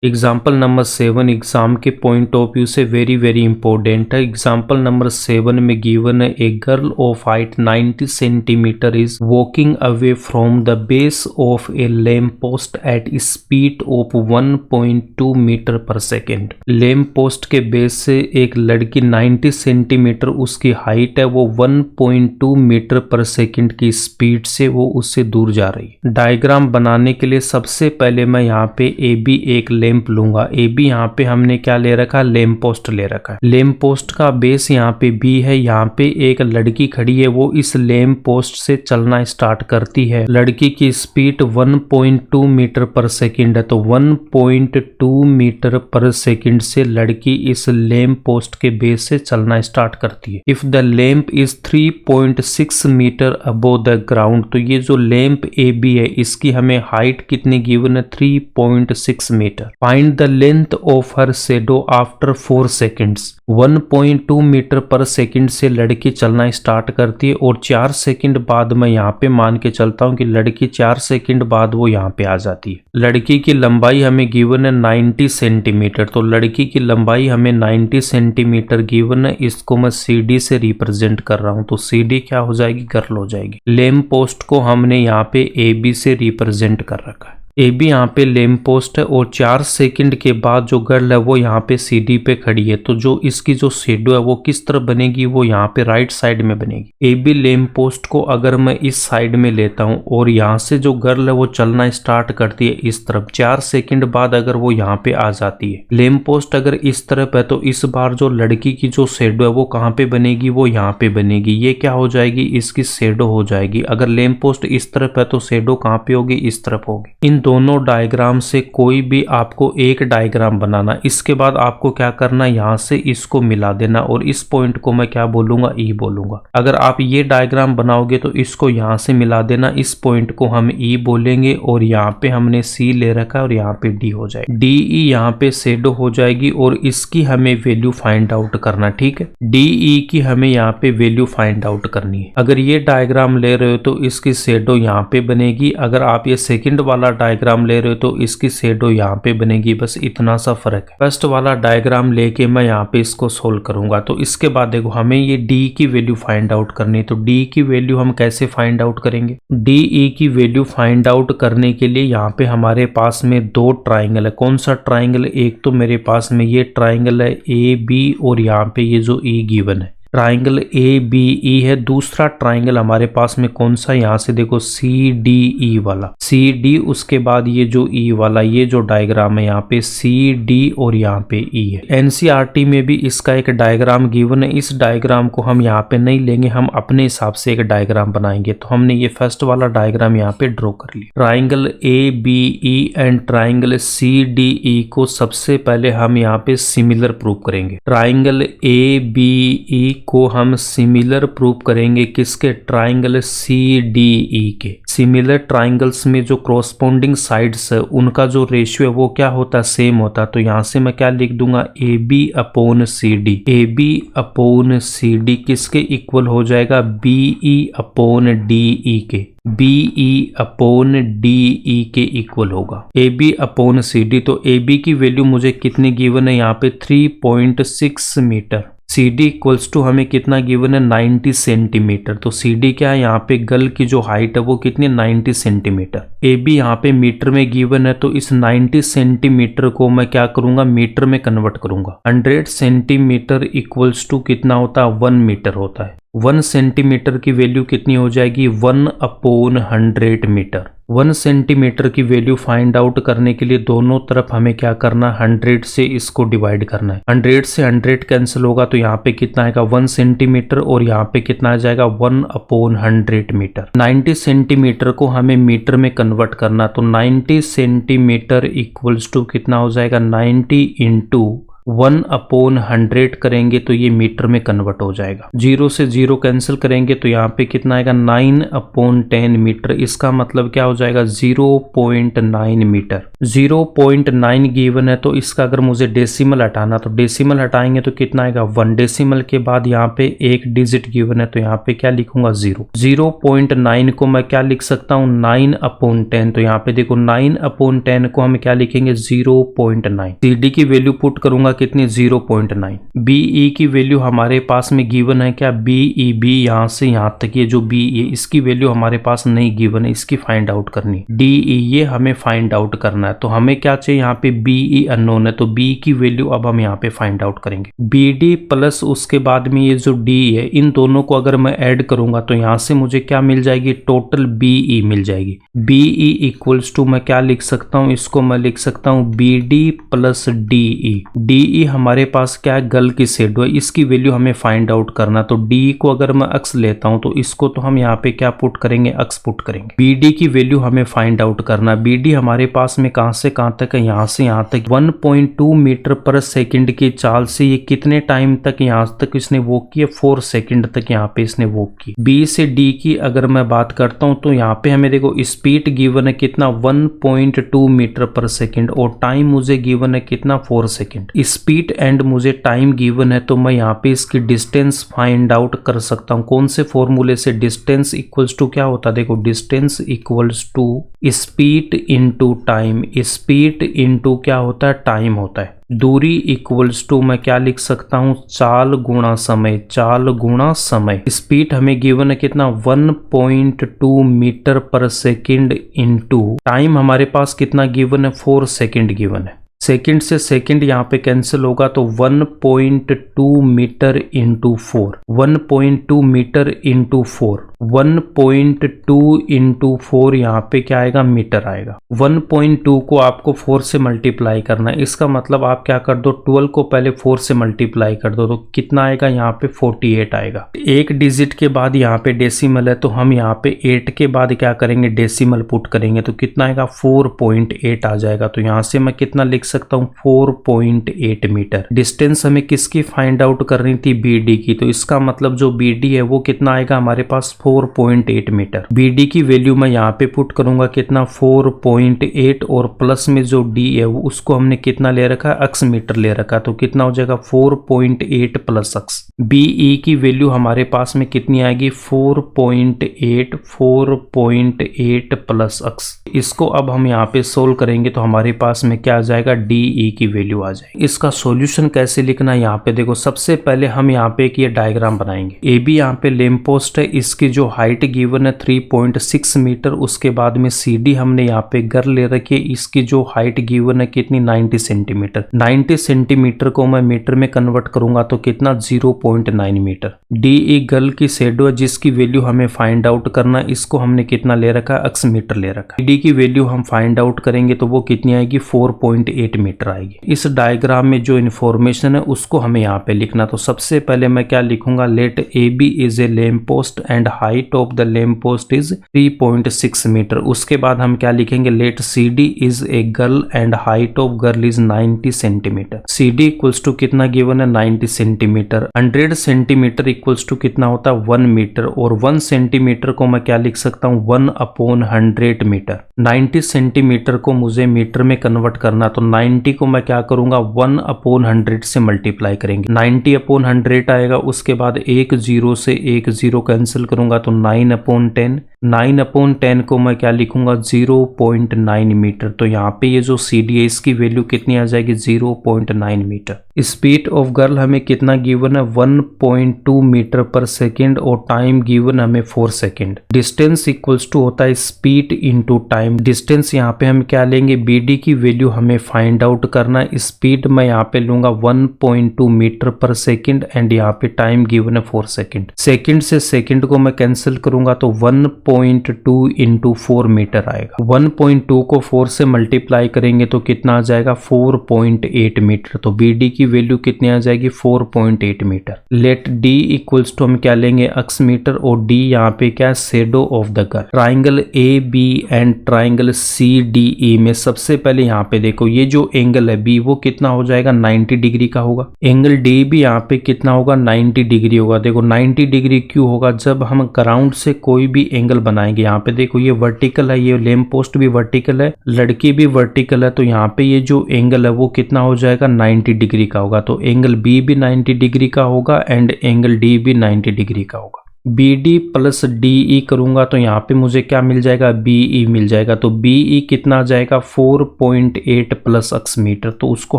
Example number 7 exam के point of view से very very important है। एग्जाम्पल नंबर 7 में गिवन है a girl of height 90 centimetre is walking away from the base of a lamp post at speed of 1.2 metre per second. Lamp post के base से एक लड़की 90 centimetre उसकी height है, वो 1.2 मीटर पर सेकेंड की स्पीड से वो उससे दूर जा रही है। डायग्राम बनाने के लिए सबसे पहले मैं यहाँ पे ए बी एक लैंप लूंगा। ए बी यहाँ पे हमने क्या ले रखा है, लैंप पोस्ट ले रखा है। लैंप पोस्ट का बेस यहाँ पे बी है। यहाँ पे एक लड़की खड़ी है, वो इस लैंप पोस्ट से चलना स्टार्ट करती है। लड़की की स्पीड 1.2 मीटर पर सेकंड है, तो 1.2 मीटर पर सेकंड से लड़की इस लैंप पोस्ट के बेस से चलना स्टार्ट करती है। If the lamp is 3.6 metre above the ground, तो ये जो लैंप ए बी है इसकी हमें हाइट कितनी गिवन है, 3.6 metre. Find the length of her shadow after 4 seconds. 1.2 metre per second से लड़की चलना स्टार्ट करती है और 4 सेकंड बाद मैं यहाँ पे मान के चलता हूँ कि लड़की 4 सेकंड बाद वो यहाँ पे आ जाती है। लड़की की लंबाई हमें गिवन है 90 सेंटीमीटर, तो लड़की की लंबाई हमें 90 सेंटीमीटर गिवन है। इसको मैं CD से रिप्रेजेंट कर रहा हूँ, तो CD क्या हो जाएगी, गर्ल हो जाएगी। लैंप पोस्ट को हमने यहाँ पे AB से रिप्रेजेंट कर रखा है। ए बी यहाँ पे लैंप पोस्ट है और 4 सेकंड के बाद जो गर्ल है वो यहाँ पे CD पे खड़ी है, तो जो इसकी जो शेडो है वो किस तरफ बनेगी, वो यहाँ पे राइट साइड में बनेगी। ए बी लैंप पोस्ट को अगर मैं इस साइड में लेता हूँ और यहाँ से जो गर्ल है वो चलना स्टार्ट करती है इस तरफ, 4 सेकंड बाद अगर वो यहाँ पे आ जाती है। लैंप पोस्ट अगर इस तरफ है तो इस बार जो लड़की की जो शेडो है वो कहाँ पे बनेगी, वो यहाँ पे बनेगी। ये क्या हो जाएगी, इसकी शेडो हो जाएगी। अगर लैंप पोस्ट इस तरफ है तो शेडो कहाँ पे होगी, इस तरफ होगी। इन दोनों डायग्राम से कोई भी आपको एक डायग्राम बनाना, इसके बाद आपको क्या करना, यहाँ से इसको मिला देना और इस पॉइंट को मैं क्या बोलूंगा, ई बोलूंगा। अगर आप ये डायग्राम बनाओगे तो इसको यहाँ से मिला देना, इस पॉइंट को हम ई बोलेंगे और यहाँ पे हमने सी ले रखा है और यहाँ पे डी हो जाएगी। डी ई यहाँ पे शेडो हो जाएगी और इसकी हमें वैल्यू फाइंड आउट करना, ठीक है। डी ई की हमें यहाँ पे वैल्यू फाइंड आउट करनी है। अगर ये डायग्राम ले रहे हो तो इसकी शेडो यहाँ पे बनेगी। अगर आप ये सेकंड वाला डायग्राम ले रहे हो तो इसकी शेडो यहाँ पे बनेगी। बस इतना सा फर्क है। फर्स्ट वाला डायग्राम लेके मैं यहाँ पे इसको सोल्व करूंगा। तो इसके बाद देखो हमें ये डी की वैल्यू फाइंड आउट करनी है। तो डी की वैल्यू हम कैसे फाइंड आउट करेंगे, डी ई की वैल्यू फाइंड आउट करने के लिए यहाँ पे हमारे पास में दो ट्राइंगल है। कौन सा ट्राइंगल, एक तो मेरे पास में ये ट्राइंगल है ए बी और यहाँ पे ये जो ई गिवन है ट्राइंगल ए बी ई है। दूसरा ट्राइंगल हमारे पास में कौन सा, यहाँ से देखो सी डी ई वाला, सी डी, उसके बाद ये जो ई वाला, ये जो डायग्राम है यहाँ पे सी डी और यहाँ पे ई है। एनसीईआरटी में भी इसका एक डायग्राम गिवन है। इस डायग्राम को हम यहाँ पे नहीं लेंगे, हम अपने हिसाब से एक डायग्राम बनाएंगे। तो हमने ये फर्स्ट वाला डायग्राम यहाँ पे ड्रॉ कर लिया। Triangle A B E and triangle C D E को सबसे पहले हम यहाँ पे सिमिलर प्रूव करेंगे। ट्राइंगल ए बी ई को हम सिमिलर प्रूव करेंगे किसके, ट्राइंगल सी डी ई के। सिमिलर ट्राइंगल्स में जो कॉरस्पॉन्डिंग साइड्स है उनका जो रेशियो है वो क्या होता है, सेम होता है। तो यहाँ से मैं क्या लिख दूंगा, A B upon C D. A B upon C D किसके इक्वल हो जाएगा, B E upon D E के। B E upon D E के इक्वल होगा A B upon C D. तो ए बी की वैल्यू मुझे कितनी गिवन है यहाँ पे, 3.6 metre. C D equals to हमें कितना गिवन है, 90 सेंटीमीटर। तो सी डी क्या है, यहाँ पे गर्ल की जो हाइट है वो कितनी, 90 सेंटीमीटर। ए बी यहाँ पे मीटर में गिवन है, तो इस 90 सेंटीमीटर को मैं क्या करूंगा, मीटर में कन्वर्ट करूंगा। 100 सेंटीमीटर इक्वल्स टू कितना होता है, 1 मीटर होता है। 1 सेंटीमीटर की वैल्यू कितनी हो जाएगी, 1 अपॉन 100 मीटर। 1 सेंटीमीटर की वैल्यू फाइंड आउट करने के लिए दोनों तरफ हमें क्या करना है, 100 से इसको डिवाइड करना है। 100 से 100 कैंसिल होगा तो यहाँ पे कितना आएगा, 1 सेंटीमीटर और यहाँ पे कितना आ जाएगा, 1 अपॉन 100 मीटर। 90 सेंटीमीटर को हमें मीटर में कन्वर्ट करना, तो 90 सेंटीमीटर इक्वल्स टू कितना हो जाएगा, 90 इंटू 1/100 करेंगे तो ये मीटर में कन्वर्ट हो जाएगा। 0 से 0 कैंसिल करेंगे तो यहाँ पे कितना आएगा 9/10 मीटर। इसका मतलब क्या हो जाएगा 0.9 मीटर। 0.9 गिवन है तो इसका अगर मुझे डेसिमल हटाना तो डेसिमल हटाएंगे तो कितना आएगा 1। डेसिमल के बाद यहाँ पे एक डिजिट गिवन है तो यहाँ पे क्या लिखूंगा 0। 0.9 को मैं क्या लिख सकता हूँ 9/10। तो यहाँ पे देखो 9/10 को हम क्या लिखेंगे 0.9। CD की वैल्यू पुट करूंगा कितनी 0.9। BE की वैल्यू हमारे पास में गिवन है क्या BEB यहाँ से यहाँ तक ये जो BE इसकी वैल्यू हमारे पास नहीं गिवन है, इसकी फाइंड आउट करनी। DE ये हमें फाइंड आउट करना है तो हमें क्या चाहिए यहाँ पे BE अननोन है तो B की वैल्यू अब हम यहाँ पे फाइंड आउट करेंगे। BD प्लस उसके बाद में ये जो D है इन दोनों को अगर मैं ऐड करूंगा तो यहाँ से मुझे क्या मिल जाएगी टोटल BE मिल जाएगी। BE इक्वल्स टू मैं क्या लिख सकता हूँ, इसको मैं लिख सकता हूँ BD प्लस DE। DE हमारे पास क्या है गल की शेडो है, इसकी वैल्यू हमें फाइंड आउट करना। तो DE को अगर मैं अक्स लेता हूँ तो इसको तो हम यहाँ पे क्या पुट करेंगे अक्स पुट करेंगे। BD की वैल्यू हमें फाइंड आउट करना। BD हमारे पास में कहां से कहां तक है, यहाँ से यहाँ तक 1.2 मीटर पर सेकंड की चाल से ये कितने टाइम तक यहाँ तक इसने वॉक किया 4 सेकंड तक यहाँ पे इसने वॉक की। B से D की अगर मैं बात करता हूँ तो यहाँ पे हमें देखो स्पीड गिवन है कितना 1.2 मीटर पर सेकंड और टाइम मुझे गिवन है कितना 4 सेकंड। स्पीड एंड मुझे टाइम गिवन है तो मैं यहाँ पे इसकी डिस्टेंस फाइंड आउट कर सकता हूँ। कौन से फॉर्मूले से, डिस्टेंस इक्वल्स टू क्या होता है देखो distance equals to speed into time. Speed into क्या होता है टाइम होता है। दूरी इक्वल्स टू मैं क्या लिख सकता हूँ चाल गुणा समय। चाल गुणा समय। स्पीड हमें गिवन है कितना 1.2 metre per second into time हमारे पास कितना गिवन है 4 सेकंड गिवन है। सेकंड से सेकंड यहाँ पे कैंसिल होगा तो 1.2 metre into 4। 1.2 metre into 4 1.2 into 4 यहाँ पे क्या आएगा मीटर आएगा। 1.2 को आपको 4 से मल्टीप्लाई करना है। इसका मतलब आप क्या कर दो 12 को पहले 4 से मल्टीप्लाई कर दो तो कितना आएगा यहाँ पे 48 आएगा। एक डिजिट के बाद यहाँ पे डेसिमल है तो हम यहाँ पे 8 के बाद क्या करेंगे डेसिमल पुट करेंगे तो कितना आएगा 4.8 आ जाएगा। तो यहाँ से मैं कितना लिख सकता हूँ 4.8 मीटर। डिस्टेंस हमें किसकी फाइंड आउट करनी थी BD की, तो इसका मतलब जो BD है वो कितना आएगा हमारे पास 4.8 मीटर। BD की वैल्यू मैं यहाँ पे पुट करूंगा कितना 4.8 और प्लस में जो D है वो उसको हमने कितना ले रखा है अक्स मीटर ले रखा तो कितना हो जाएगा 4.8 प्लस अक्स। BE की वैल्यू हमारे पास में कितनी आएगी 4.8 प्लस अक्स। इसको अब हम यहाँ पे सोल्व करेंगे तो हमारे पास में क्या आ जाएगा DE की वैल्यू आ जाएगी। इसका सॉल्यूशन कैसे लिखना है यहाँ पे देखो सबसे पहले हम यहाँ पे एक ये डायग्राम बनाएंगे। AB यहाँ पे लैंप पोस्ट है, इसकी जो हाइट गिवन है 3.6 मीटर। उसके बाद में CD हमने यहाँ पे घर ले रखी है, इसकी जो हाइट गिवन है कितनी 90 सेंटीमीटर। 90 सेंटीमीटर को मैं मीटर में कन्वर्ट करूंगा तो कितना 0.9 मीटर। DE गर्ल की शेडो है जिसकी वैल्यू हमें फाइंड आउट करना है, इसको हमने कितना ले रखा है अक्स मीटर ले रखा है। D की वैल्यू हम फाइंड आउट करेंगे तो वो कितनी आएगी 4.8 मीटर आएगी। इस डायग्राम में जो इन्फॉर्मेशन है उसको हमें यहाँ पे लिखना। तो सबसे पहले मैं क्या लिखूंगा let AB is a lamp post and height of the lamp post is 3.6 metre. उसके बाद हम क्या लिखेंगे let CD is a girl and height of girl is 90 centimetre. CD equals to कितना गिवन है 90 सेंटीमीटर। 100 सेंटीमीटर इक्वल्स टू कितना होता है 1 मीटर और 1 सेंटीमीटर को मैं क्या लिख सकता हूँ 1/100 मीटर। 90 सेंटीमीटर को मुझे मीटर में कन्वर्ट करना तो 90 को मैं क्या करूंगा 1/100 से मल्टीप्लाई करेंगे 90/100 आएगा। उसके बाद एक जीरो से एक जीरो कैंसिल करूंगा तो 9/10। 9/10 को मैं क्या लिखूंगा 0.9 मीटर। तो यहाँ पे ये जो CD है इसकी वैल्यू कितनी आ जाएगी 0.9 मीटर। स्पीड ऑफ गर्ल हमें कितना गिवन है 1.2 मीटर पर सेकेंड और टाइम गिवन हमें 4 सेकेंड। डिस्टेंस इक्वल्स टू होता है स्पीड इनटू टाइम। डिस्टेंस यहाँ पे हम क्या लेंगे BD की वैल्यू हमें फाइंड आउट करना है। स्पीड मैं यहाँ पे लूंगा 1.2 मीटर पर सेकेंड एंड यहाँ पे टाइम गिवन है 4 सेकेंड। सेकेंड से सेकेंड को मैं कैंसिल करूंगा तो 1.2 1.2 इंटू 4 मीटर आएगा। 1.2 को 4 से मल्टीप्लाई करेंगे तो कितना आ जाएगा 4.8 मीटर। तो बी डी की वैल्यू कितनी आ जाएगी 4.8 metre. Let D equals to हम क्या लेंगे अक्स मीटर और डी यहाँ पे क्या है shadow of the girl. Triangle A B and triangle C D E में सबसे पहले यहाँ पे देखो ये जो एंगल है बी वो कितना हो जाएगा 90 डिग्री का होगा। एंगल डी भी यहाँ पे कितना होगा 90 डिग्री होगा। देखो 90 डिग्री क्यों होगा, जब हम ग्राउंड से कोई भी एंगल बनाएंगे, यहाँ पे देखो ये वर्टिकल है, ये लैंप पोस्ट भी वर्टिकल है, लड़की भी वर्टिकल है, तो यहाँ पे ये जो एंगल है वो कितना हो जाएगा 90 डिग्री का होगा। तो एंगल बी भी 90 डिग्री का होगा एंड एंगल डी भी 90 डिग्री का होगा। B D plus D E करूंगा तो यहाँ पे मुझे क्या मिल जाएगा बी ई मिल जाएगा। तो बी ई कितना आ जाएगा 4.8 प्लस अक्स मीटर, तो उसको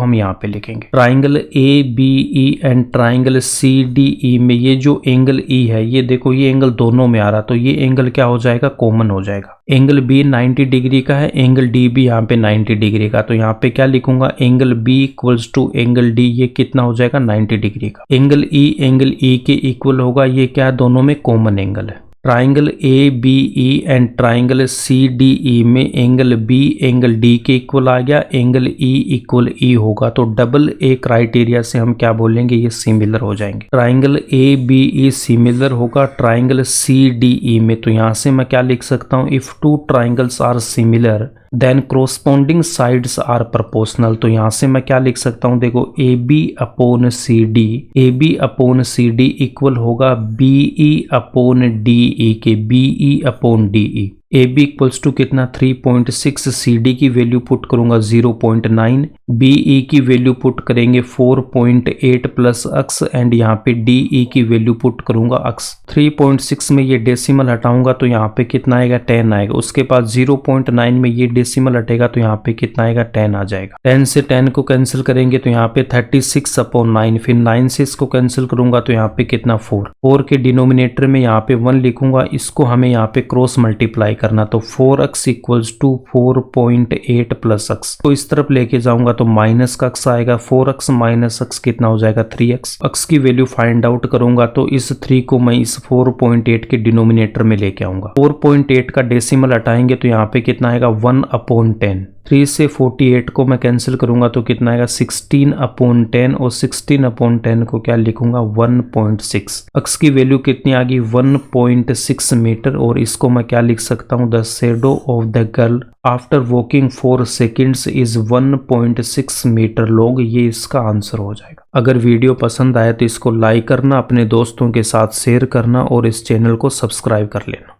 हम यहाँ पे लिखेंगे। Triangle A B E and triangle C D E में ये जो एंगल ई है ये देखो ये एंगल दोनों में आ रहा, तो ये एंगल क्या हो जाएगा कॉमन हो जाएगा। एंगल बी 90 डिग्री का है, एंगल डी भी यहाँ पे 90 डिग्री का, तो यहाँ पे क्या लिखूंगा angle B equals to angle D, ये कितना हो जाएगा 90 डिग्री का। एंगल ई के इक्वल होगा, ये क्या दोनों में कॉमन एंगल है। Triangle A B E and triangle C D E में एंगल बी एंगल डी के इक्वल आ गया, एंगल ई इक्वल ई होगा, तो डबल ए क्राइटेरिया से हम क्या बोलेंगे ये सिमिलर हो जाएंगे। Triangle A B E similar होगा ट्राइंगल सी डी ई में, तो यहां से मैं क्या लिख सकता हूं if two triangles are similar then corresponding sides are proportional. तो यहां से मैं क्या लिख सकता हूं देखो A B upon C D equal होगा B E upon D E के, B E upon D E. A B equals to कितना 3.6, सी डी की वैल्यू पुट करूंगा 0.9, बी ई की वैल्यू पुट करेंगे 4.8 प्लस अक्स एंड यहाँ पे D E की वैल्यू पुट करूंगा अक्स। 3.6 में ये डेसिमल हटाऊंगा तो यहाँ पे कितना आएगा 10 आएगा। उसके बाद 0.9 में ये डेसिमल हटेगा तो यहाँ पे कितना आएगा 10 आ जाएगा। 10 से 10 को कैंसिल करेंगे तो यहाँ पे 36/9, फिर 9 से इसको कैंसिल करूंगा तो यहाँ पे कितना 4 के डिनोमिनेटर में यहाँ पे 1 लिखूंगा, इसको हमें यहाँ पे क्रॉस मल्टीप्लाई करना, तो 4x इक्वल्स टू 4.8 प्लस अक्स को इस तरफ लेके जाऊंगा तो माइनस का अक्स आएगा, 4x माइनस अक्स कितना हो जाएगा 3x। अक्स की वैल्यू फाइंड आउट करूंगा तो इस 3 को मैं इस 4.8 के डिनोमिनेटर में लेके आऊंगा। 4.8 का डेसिमल हटाएंगे तो यहाँ पे कितना आएगा 1/10। 3 से 48 को मैं कैंसिल करूंगा तो कितना आएगा 16/10 और 16/10 को क्या लिखूंगा 1.6। अक्स की वैल्यू कितनी आ गई 1.6 मीटर और इसको मैं क्या लिख सकता हूँ the shadow of the girl after walking 4 seconds is 1.6 metre long, ये इसका आंसर हो जाएगा। अगर वीडियो पसंद आए तो इसको लाइक करना, अपने दोस्तों के साथ शेयर करना और इस चैनल को सब्सक्राइब कर लेना।